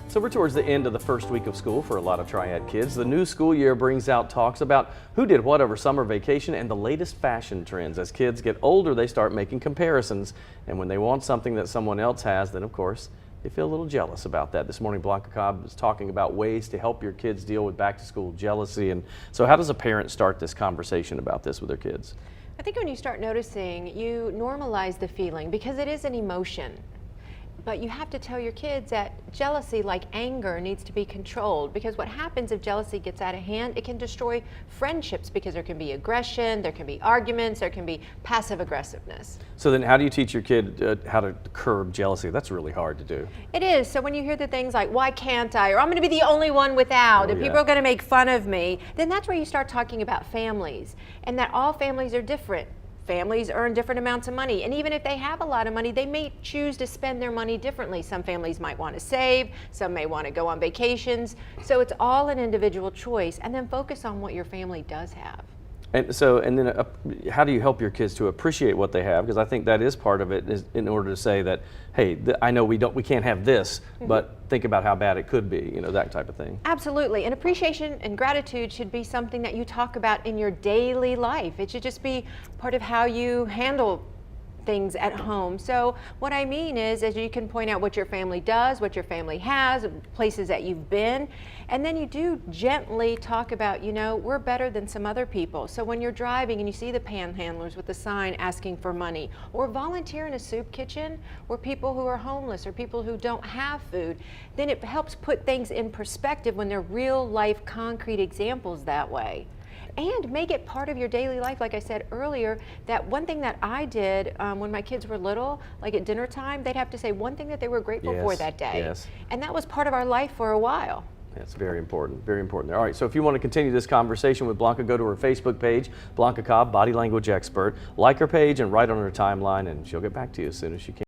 So we're towards the end of the first week of school for a lot of Triad kids. The new school year brings out talks about who did what over summer vacation and the latest fashion trends. As kids get older, they start making comparisons. And when they want something that someone else has, then of course, they feel a little jealous about that. This morning, Blanca Cobb is talking about ways to help your kids deal with back-to-school jealousy. And so how does a parent start this conversation about this with their kids? I think when you start noticing, you normalize the feeling because it is an emotion. But you have to tell your kids that jealousy, like anger, needs to be controlled, because what happens if jealousy gets out of hand, it can destroy friendships because there can be aggression, there can be arguments, there can be passive aggressiveness. So then how do you teach your kid how to curb jealousy? That's really hard to do. It is. So when you hear the things like, why can't I? Or I'm going to be the only one without, and people are going to make fun of me, then that's where you start talking about families, and that all families are different. Families earn different amounts of money, and even if they have a lot of money, they may choose to spend their money differently. Some families might want to save, some may want to go on vacations. So it's all an individual choice, and then focus on what your family does have. And so, and then how do you help your kids to appreciate what they have? Because I think that is part of it, is in order to say that, hey, I know we can't have this, but think about how bad it could be, you know, that type of thing. Absolutely, and appreciation and gratitude should be something that you talk about in your daily life. It should just be part of how you handle things at home. So what I mean is, as you can point out what your family does, what your family has, places that you've been, and then you do gently talk about, you know, we're better than some other people. So when you're driving and you see the panhandlers with the sign asking for money, or volunteer in a soup kitchen, or people who are homeless, or people who don't have food, then it helps put things in perspective when they're real life concrete examples that way. And make it part of your daily life. Like I said earlier, that one thing that I did when my kids were little, like at dinner time, they'd have to say one thing that they were grateful for that day. Yes. And that was part of our life for a while. That's very important, very important. All right, so if you want to continue this conversation with Blanca, go to her Facebook page, Blanca Cobb, body language expert. Like her page and write on her timeline, and she'll get back to you as soon as she can.